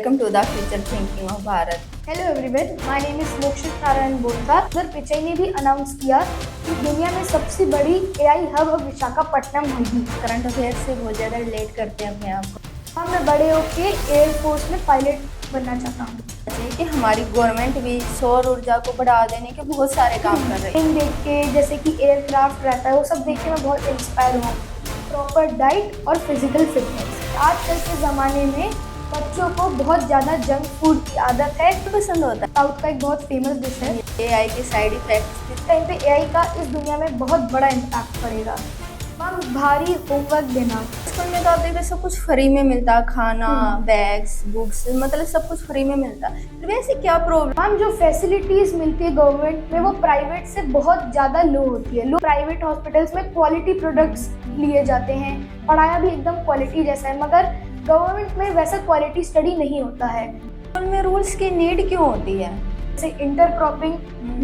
Welcome to the future thinking of Bharat. Hello everyone, my name is Mokshit Narayan बोलता। उधर पिचाई ने भी अनाउंस किया कि दुनिया में सबसे बड़ी एआई हब अब विशाखापट्टनम होगी। करंट अफेयर से बहुत ज़्यादा रिलेट करते हैं अपने आप को। हाँ, मैं बड़े होके एयरफोर्स में पायलट बनना चाहता हूँ। जैसे कि हमारी गवर्नमेंट भी सौर ऊर्जा को बढ़ावा देने के बहुत सारे काम कर रही है। इन देख के जैसे कि एयरक्राफ्ट रहता है, वो सब देख के मैं बहुत इंस्पायर हूँ। प्रॉपर डाइट और फिजिकल फिटनेस। आजकल के ज़माने में बच्चों को बहुत ज़्यादा जंक फूड की आदत है। तो पसंद होता है। साउथ का एक बहुत फेमस डिश है। एआई के साइड इफेक्ट्स इस टाइम पे एआई का इस दुनिया में बहुत बड़ा इम्पैक्ट पड़ेगा। मैम, भारी होमवर्क देना। स्कूल में तो आप देखते सब कुछ फ्री में मिलता, खाना, बैग्स, बुक्स, मतलब सब कुछ फ्री में मिलता। फिर वैसे क्या प्रॉब्लम? मैम, जो फैसिलिटीज मिलती है गवर्नमेंट में वो प्राइवेट से बहुत ज़्यादा लो होती है। प्राइवेट हॉस्पिटल्स में क्वालिटी प्रोडक्ट्स लिए जाते हैं, पढ़ाया भी एकदम क्वालिटी जैसा है, मगर गवर्नमेंट में वैसा क्वालिटी स्टडी नहीं होता है। स्कूल में रूल्स की नीड क्यों होती है? जैसे इंटरक्रॉपिंग,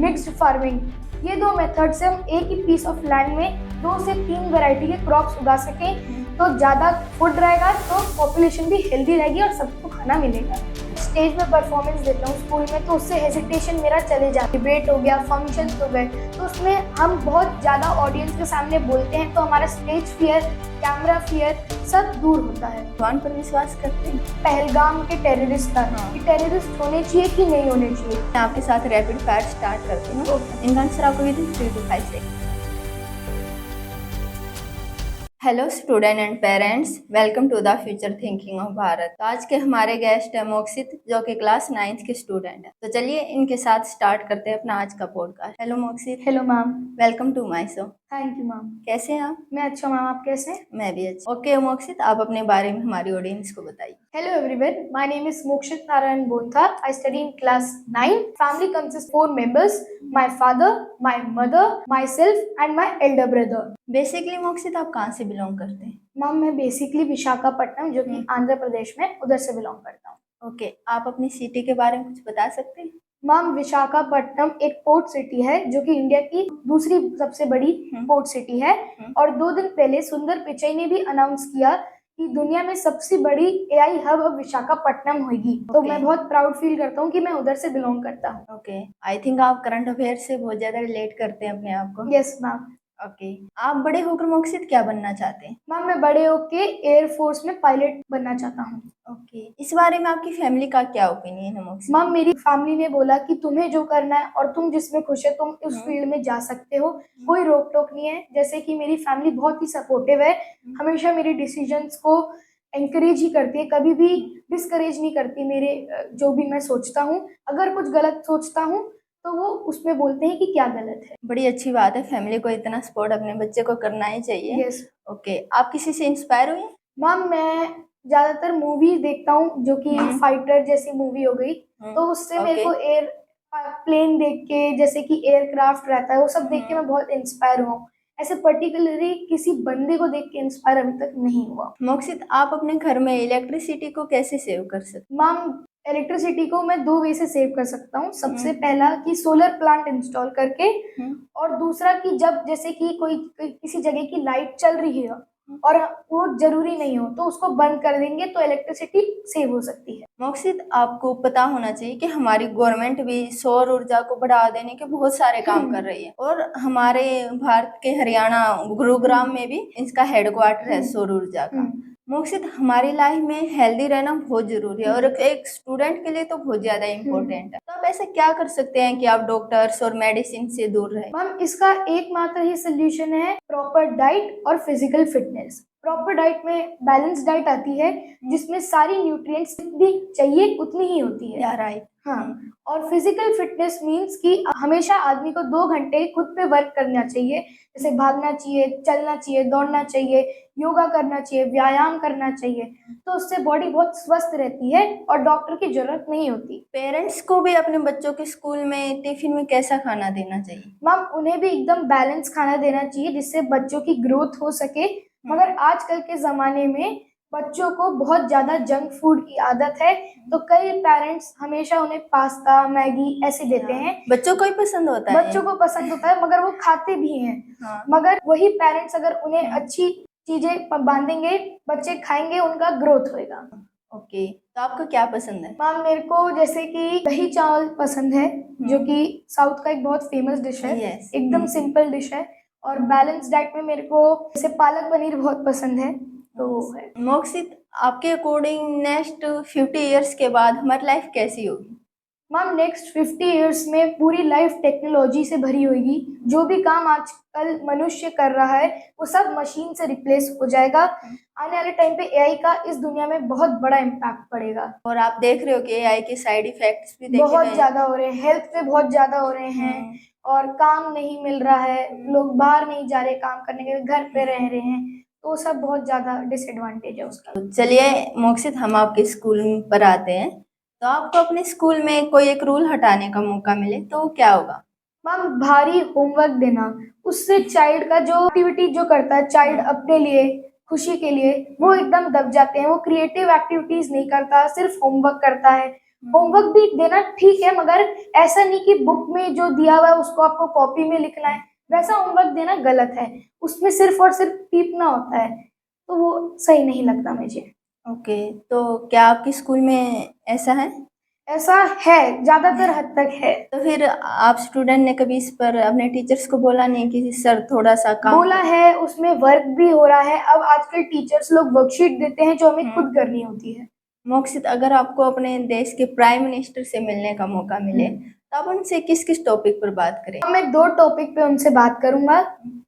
मिक्स्ड फार्मिंग, ये दो मेथड से हम एक ही पीस ऑफ लैंड में 2 से 3 वैरायटी के क्रॉप्स उगा सकें तो ज़्यादा फूड रहेगा, तो पॉपुलेशन भी हेल्दी रहेगी और सबको खाना मिलेगा। स्टेज में परफॉर्मेंस देता हूँ स्कूल में, तो उससे हेजिटेशन मेरा चले जाता है। डिबेट हो गया, फंक्शंस हो गए, तो उसमें हम बहुत ज़्यादा ऑडियंस के सामने बोलते हैं, तो हमारा स्टेज फियर, कैमरा फियर सब दूर होता है। भगवान पर विश्वास करते हैं। पहलगाम के टेररिस्ट का कि टेररिस्ट होने चाहिए कि नहीं होने चाहिए। मैं आपके साथ रैपिड फायर स्टार्ट करती हूँ। इनका आंसर आपको within 3 to 5 second. Hello student and parents, welcome to the future thinking of Bharat. तो आज के हमारे गेस्ट है मोक्षित, जो कि क्लास 9th के स्टूडेंट है। तो चलिए इनके साथ स्टार्ट करते हैं अपना आज का podcast. Hello Mokshit. Hello ma'am. Welcome to my show. Thank you ma'am. कैसे हैं आप? मैं अच्छा मैम, आप कैसे हैं? मैं भी अच्छा। ओके मोक्षित, आप अपने बारे में हमारी ऑडियंस को बताइए। Hello everyone, my name is Mokshit Narayan Bontha. I study in class 9. Family consists 4 members: my father, my mother, myself and my elder brother. Basically Mokshit आप कहाँ से बिलोंग करते हैं? मैम, मैं बेसिकली विशाखापट्टनम, जो कि आंध्र प्रदेश में, उधर से बिलोंग करता हूँ। ओके, आप अपनी सिटी के बारे में कुछ बता सकते हैं? मैम, विशाखापट्टनम एक पोर्ट सिटी है, जो कि इंडिया की दूसरी सबसे बड़ी पोर्ट सिटी है। और 2 दिन पहले सुंदर पिचाई ने भी अनाउंस किया कि दुनिया में सबसे बड़ी एआई हब अब विशाखापट्टनम होगी। तो मैं बहुत प्राउड फील करता हूँ कि मैं उधर से बिलोंग करता हूँ। ओके, आई थिंक आप करंट अफेयर से बहुत ज्यादा रिलेट करते हैं अपने आप को। Yes ma'am. ओके, आप बड़े होकर मोक्षित क्या बनना चाहते हैं? मैम, मैं बड़े होके एयरफोर्स में पायलट बनना चाहता हूँ। ओके, इस बारे में आपकी फैमिली का क्या ओपिनियन है मोक्षित? मैम, मेरी फैमिली ने बोला कि तुम्हें जो करना है और तुम जिसमें खुश है तुम उस फील्ड में जा सकते हो, कोई रोक टोक नहीं है। जैसे कि मेरी फैमिली बहुत ही सपोर्टिव है, हमेशा मेरे डिसीजंस को एंकरेज ही करती है, कभी भी डिस्करेज नहीं करती। मेरे जो भी मैं सोचता हूँ, अगर कुछ गलत सोचता हूँ तो वो उसमें बोलते हैं कि क्या गलत है। बड़ी अच्छी बात है, फैमिली को इतना सपोर्ट अपने बच्चे को करना ही चाहिए। यस। ओके, आप किसी से इंस्पायर हुए? मैम, मैं ज्यादातर मूवी देखता हूँ, जो कि फाइटर जैसी मूवी हो गई, तो उससे मेरे को एयर प्लेन देख के, जैसे कि एयरक्राफ्ट रहता है, वो सब देख के मैं बहुत इंस्पायर हुआ। ऐसे पर्टिकुलरली किसी बंदे को देख के इंस्पायर अभी तक नहीं हुआ। मोक्षित, आप अपने घर में इलेक्ट्रिसिटी को कैसे सेव कर सकते? मैम, इलेक्ट्रिसिटी को मैं 2 वे से सेव कर सकता हूँ। सबसे पहला कि सोलर प्लांट इंस्टॉल करके, और दूसरा कि जब जैसे कि कोई किसी जगह की लाइट चल रही है और वो जरूरी नहीं हो तो उसको बंद कर देंगे, तो इलेक्ट्रिसिटी सेव हो सकती है। मोक्षित, आपको पता होना चाहिए कि हमारी गवर्नमेंट भी सौर ऊर्जा को बढ़ावा देने के बहुत सारे काम कर रही है, और हमारे भारत के हरियाणा गुरुग्राम में भी इसका हेडक्वार्टर है सौर ऊर्जा का। मोक्षित, हमारी लाइफ में हेल्दी रहना बहुत जरूरी है, और एक स्टूडेंट के लिए तो बहुत ज्यादा इम्पोर्टेंट है। तो आप ऐसे क्या कर सकते हैं कि आप डॉक्टर्स और मेडिसिन से दूर रहें? मैम, इसका एकमात्र ही सोल्यूशन है प्रॉपर डाइट और फिजिकल फिटनेस। प्रॉपर डाइट में बैलेंस डाइट आती है, जिसमें सारी न्यूट्रिएंट्स जितनी चाहिए उतनी ही होती है। राइट। हाँ, और फिजिकल फिटनेस मीन्स कि हमेशा आदमी को 2 घंटे खुद पे वर्क करना चाहिए। जैसे भागना चाहिए, चलना चाहिए, दौड़ना चाहिए, योगा करना चाहिए, व्यायाम करना चाहिए, तो उससे बॉडी बहुत स्वस्थ रहती है और डॉक्टर की जरूरत नहीं होती। पेरेंट्स को भी अपने बच्चों के स्कूल में टिफिन में कैसा खाना देना चाहिए? मैम, उन्हें भी एकदम बैलेंस खाना देना चाहिए, जिससे बच्चों की ग्रोथ हो सके। मगर आजकल के ज़माने में बच्चों को बहुत ज़्यादा जंक फूड की आदत है, तो कई पेरेंट्स हमेशा उन्हें पास्ता, मैगी ऐसे देते हैं। बच्चों को ही पसंद होता है, बच्चों को पसंद होता है, मगर वो खाते भी हैं। मगर वही पेरेंट्स अगर उन्हें अच्छी चीज़ें बांधेंगे, बच्चे खाएंगे, उनका ग्रोथ होएगा। ओके, तो आपको क्या पसंद है? मैम मेरे को जैसे कि दही चावल पसंद है, जो कि साउथ का एक बहुत फेमस डिश है। Yes. एकदम सिंपल डिश है। और बैलेंस डाइट में मेरे को जैसे पालक पनीर बहुत पसंद है, तो वो है। मोक्षित, आपके अकॉर्डिंग नेक्स्ट 50 इयर्स के बाद हमारी लाइफ कैसी होगी? मैम नेक्स्ट 50 इयर्स में पूरी लाइफ टेक्नोलॉजी से भरी होगी। जो भी काम आजकल मनुष्य कर रहा है वो सब मशीन से रिप्लेस हो जाएगा। आने वाले टाइम पे एआई का इस दुनिया में बहुत बड़ा इम्पैक्ट पड़ेगा। और आप देख रहे हो कि एआई के साइड इफेक्ट्स भी देखे गए बहुत हैं। ज़्यादा हो रहे हैं, हेल्थ पे बहुत ज़्यादा हो रहे हैं। और काम नहीं मिल रहा है, लोग बाहर नहीं जा रहे काम करने के लिए, घर पे रह रहे हैं, तो सब बहुत ज़्यादा डिसएडवांटेज है उसका। चलिए मोक्षित, हम आपके स्कूल पर आते हैं। तो आपको अपने स्कूल में कोई एक रूल हटाने का मौका मिले तो वो क्या होगा? मैम भारी होमवर्क देना, उससे चाइल्ड का जो एक्टिविटी जो करता है चाइल्ड अपने लिए खुशी के लिए, वो एकदम दब जाते हैं। वो क्रिएटिव एक्टिविटीज नहीं करता, सिर्फ होमवर्क करता है। होमवर्क भी देना ठीक है, मगर ऐसा नहीं कि बुक में जो दिया हुआ है उसको आपको कॉपी में लिखना है, वैसा होमवर्क देना गलत है। उसमें सिर्फ और सिर्फ टीपना होता है, तो वो सही नहीं लगता मुझे। ओके, तो क्या आपके स्कूल में ऐसा है? ऐसा है, ज्यादातर हद तक है। तो फिर आप स्टूडेंट ने कभी इस पर अपने टीचर्स को बोला नहीं कि सर थोड़ा सा काम बोला है, उसमें वर्क भी हो रहा है। अब आजकल टीचर्स लोग वर्कशीट देते हैं जो हमें खुद करनी होती है। मोक्षित, अगर आपको अपने देश के प्राइम मिनिस्टर से मिलने का मौका मिले तो आप उनसे किस किस टॉपिक पर बात करें? मैं 2 टॉपिक पे उनसे बात करूंगा।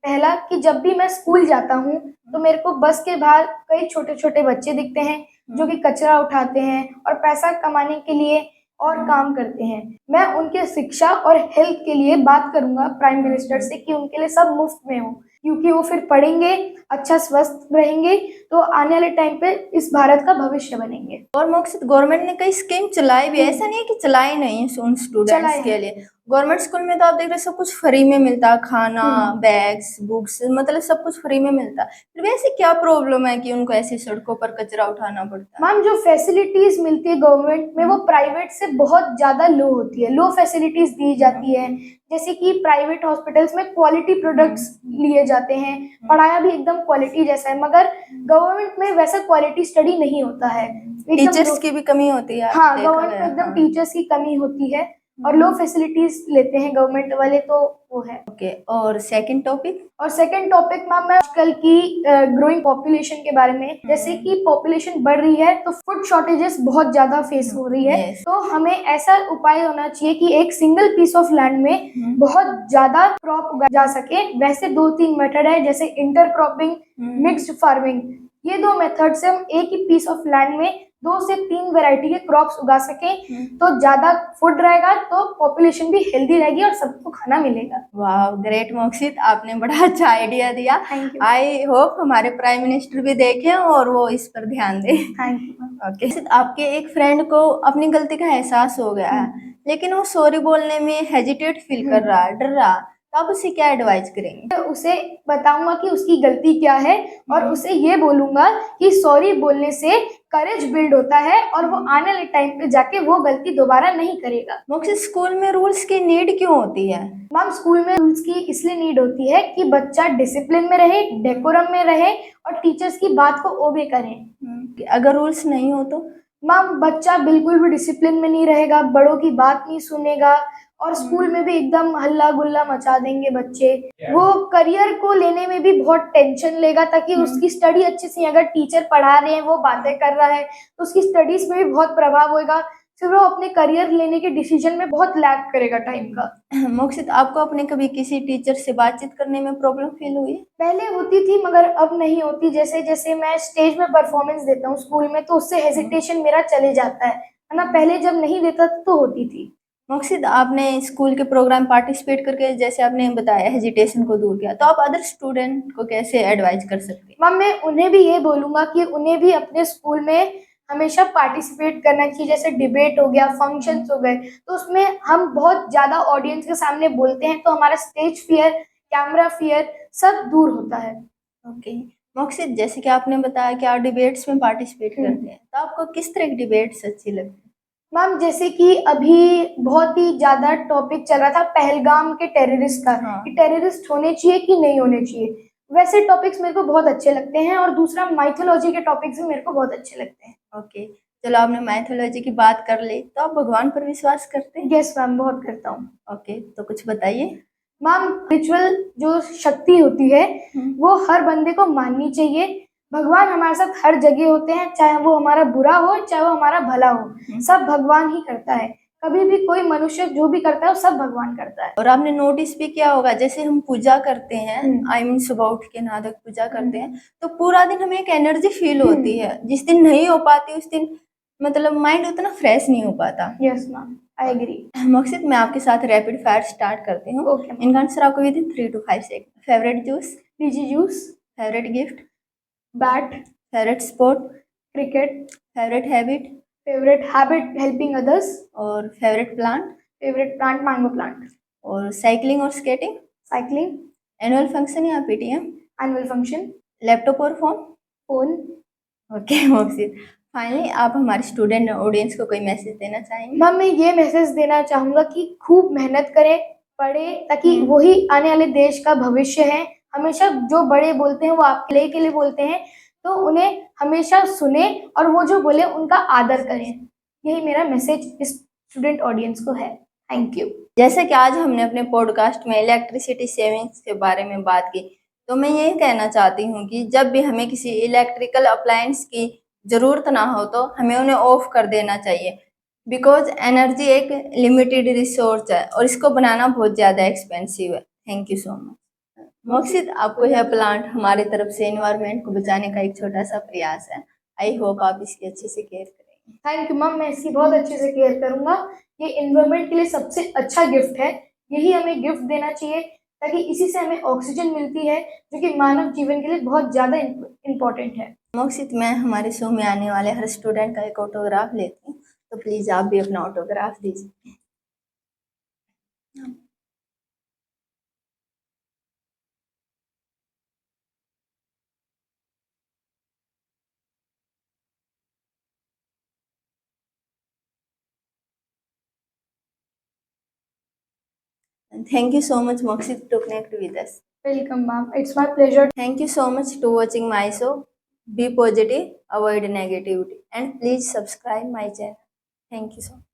पहला कि जब भी मैं स्कूल जाता हूँ तो मेरे को बस के बाहर कई छोटे छोटे बच्चे दिखते हैं जो कि कचरा उठाते हैं और पैसा कमाने के लिए और काम करते हैं। मैं उनके शिक्षा और हेल्थ के लिए बात करूंगा प्राइम मिनिस्टर से कि उनके लिए सब मुफ्त में हो, क्योंकि वो फिर पढ़ेंगे, अच्छा स्वस्थ रहेंगे, तो आने वाले टाइम पे इस भारत का भविष्य बनेंगे। और मोक्षित, गवर्नमेंट ने कई स्कीम चलाई भी, ऐसा नहीं है कि चलाई नहीं है उन स्टूडेंट्स चलाए के हैं। लिए। गवर्नमेंट स्कूल में तो आप देख रहे हो सब कुछ फ्री में मिलता, खाना, बैग्स, बुक्स, मतलब सब कुछ फ्री में मिलता। फिर भी ऐसी क्या प्रॉब्लम है कि उनको ऐसी सड़कों पर कचरा उठाना पड़ता है? मैम जो फैसिलिटीज मिलती है गवर्नमेंट में वो प्राइवेट से बहुत ज्यादा लो होती है, लो फैसिलिटीज दी जाती है। जैसे कि प्राइवेट हॉस्पिटल्स में क्वालिटी प्रोडक्ट्स लिए जाते हैं, पढ़ाया भी एकदम क्वालिटी जैसा है, मगर गवर्नमेंट में वैसा क्वालिटी स्टडी नहीं होता है। टीचर्स की भी कमी होती है, हाँ, देखा गवर्नमेंट गया। में एकदम हाँ। टीचर्स की कमी होती है और लो फैसिलिटीज लेते हैं गवर्नमेंट वाले, तो वो है। ओके, और सेकंड टॉपिक? और सेकंड टॉपिक मैम मैं आजकल की ग्रोइंग पॉपुलेशन के बारे में, जैसे कि पॉपुलेशन बढ़ रही है तो फूड शॉर्टेजेस बहुत ज्यादा फेस हो रही है। Yes. तो हमें ऐसा उपाय होना चाहिए कि एक सिंगल पीस ऑफ लैंड में बहुत ज्यादा क्रॉप उगा जा सके। वैसे 2-3 मेथड है, जैसे इंटर क्रॉपिंग, मिक्स्ड फार्मिंग। ये 2 मेथड से हम एक ही पीस ऑफ लैंड में 2 से 3 वैरायटी के क्रॉप्स उगा सके, तो ज्यादा फूड रहेगा, तो पॉपुलेशन भी हेल्दी रहेगी और सबको खाना मिलेगा। वाह, ग्रेट मोक्षित, आपने बड़ा अच्छा आइडिया दिया। Thank you. आई होप हमारे प्राइम मिनिस्टर भी देखें और वो इस पर ध्यान दें। Thank you. ओके, आपके एक फ्रेंड को अपनी गलती का एहसास हो गया है, लेकिन वो सॉरी बोलने में हेजिटेट फील कर रहा है, डर रहा, तो आप उसे क्या एडवाइस करेंगे? उसे बताऊंगा कि उसकी गलती क्या है और उसे ये बोलूंगा कि सॉरी बोलने से करेज बिल्ड होता है और वो आने वाले टाइम पे जाके वो गलती दोबारा नहीं करेगा। मोक्षित, स्कूल में रूल्स की नीड क्यों होती है? मैम स्कूल में रूल्स की इसलिए नीड होती है कि बच्चा डिसिप्लिन में रहे, डेकोरम में रहे और टीचर्स की बात को ओबे करे। अगर रूल्स नहीं हो तो? मैम बच्चा बिल्कुल भी डिसिप्लिन में नहीं रहेगा, बड़ों की बात नहीं सुनेगा और स्कूल में भी एकदम हल्ला गुल्ला मचा देंगे बच्चे। वो करियर को लेने में भी बहुत टेंशन लेगा, ताकि उसकी स्टडी अच्छे से, अगर टीचर पढ़ा रहे हैं, वो बातें कर रहा है, तो उसकी स्टडीज में भी बहुत प्रभाव होगा। फिर वो अपने करियर लेने के डिसीजन में बहुत लैग करेगा टाइम का। मोक्षित, आपको अपने कभी किसी टीचर से बातचीत करने में प्रॉब्लम फील हुई? पहले होती थी मगर अब नहीं होती। जैसे जैसे मैं स्टेज में परफॉर्मेंस देता हूँ स्कूल में, तो उससे हेजिटेशन मेरा चले जाता है ना। पहले जब नहीं देता तो होती थी। मोक्षित, आपने स्कूल के प्रोग्राम पार्टिसिपेट करके, जैसे आपने बताया, हेजिटेशन को दूर किया, तो आप अदर स्टूडेंट को कैसे एडवाइस कर सकते हैं? मैम मैं उन्हें भी ये बोलूँगा कि उन्हें भी अपने स्कूल में हमेशा पार्टिसिपेट करना चाहिए। जैसे डिबेट हो गया, फंक्शंस हो गए, तो उसमें हम बहुत ज़्यादा ऑडियंस के सामने बोलते हैं, तो हमारा स्टेज फियर, कैमरा फियर सब दूर होता है। ओके मोक्षित, जैसे कि आपने बताया कि आप डिबेट्स में पार्टिसिपेट करते हैं, तो आपको किस तरह की डिबेट्स अच्छी लगती है? मैम जैसे कि अभी बहुत ही ज़्यादा टॉपिक चल रहा था पहलगाम के टेररिस्ट का, कि टेररिस्ट होने चाहिए कि नहीं होने चाहिए, वैसे टॉपिक्स मेरे को बहुत अच्छे लगते हैं। और दूसरा माइथोलॉजी के टॉपिक्स भी मेरे को बहुत अच्छे लगते हैं। ओके, चलो आपने माइथोलॉजी की बात कर ली, तो आप भगवान पर विश्वास करते हैं? यस मैम, बहुत करता हूँ। ओके, तो कुछ बताइए। मैम, रिचुअल जो शक्ति होती है वो हर बंदे को माननी चाहिए। भगवान हमारे साथ हर जगह होते हैं, चाहे वो हमारा बुरा हो चाहे वो हमारा भला हो, सब भगवान ही करता है। कभी भी कोई मनुष्य जो भी करता है वो सब भगवान करता है। और आपने नोटिस भी किया होगा, जैसे हम पूजा करते हैं, आई मीन सुबह उठ के नहा धो के पूजा करते हैं, तो पूरा दिन हमें एक एनर्जी फील होती है। जिस दिन नहीं हो पाती उस दिन मतलब माइंड उतना फ्रेश नहीं हो पाता। Yes ma'am, I agree. मकसद, मैं आपके साथ रैपिड फायर स्टार्ट करती हूँ। Okay, ma'am. इनका आंसर आपको within 3 to 5 second. Favourite juice? Lychee juice. Favourite gift? Bat. Favourite sport? Cricket. Favourite habit? Favourite habit helping others. और favourite plant? Favourite plant mango plant. और cycling और skating? Cycling. Annual function या PTM? Annual function. Laptop और phone? Phone. Okay मकसद, finally आप हमारे student audience को कोई मैसेज देना चाहेंगे? मैम, मैं ये मैसेज देना चाहूँगा कि खूब मेहनत करें, पढ़े, ताकि वही आने वाले देश का भविष्य है। हमेशा जो बड़े बोलते हैं वो आपके लिए के लिए बोलते हैं, तो उन्हें हमेशा सुने और वो जो बोले उनका आदर करें। यही मेरा मैसेज इस स्टूडेंट ऑडियंस को है। Thank you. जैसे कि आज हमने अपने पॉडकास्ट में इलेक्ट्रिसिटी सेविंग्स के बारे में बात की, तो मैं यही कहना चाहती हूँ कि जब भी हमें किसी इलेक्ट्रिकल अप्लायंस की ज़रूरत ना हो तो हमें उन्हें ऑफ कर देना चाहिए, बिकॉज एनर्जी एक लिमिटेड रिसोर्स है और इसको बनाना बहुत ज़्यादा एक्सपेंसिव है। Thank you so much. मकसद, आपको यह प्लांट हमारी तरफ से एनवायरनमेंट को बचाने का एक छोटा सा प्रयास है। आई होप आप इसकी अच्छे से केयर करेंगे। थैंक यू मैम, मैं इसकी बहुत अच्छे से केयर करूँगा। ये एनवायरनमेंट के लिए सबसे अच्छा गिफ्ट है, यही हमें गिफ्ट देना चाहिए, ताकि इसी से हमें ऑक्सीजन मिलती है, जो कि मानव जीवन के लिए बहुत ज़्यादा इम्पोर्टेंट है। मकसद, मैं हमारे शो में आने वाले हर स्टूडेंट का एक ऑटोग्राफ लेती हूँ, तो प्लीज़ आप भी अपना ऑटोग्राफ दीजिए। Thank you so much, Moksit, to connect with us. Welcome, ma'am. It's my pleasure. Thank you so much to watching my show. Be positive, avoid negativity, and please subscribe my channel. Thank you so much.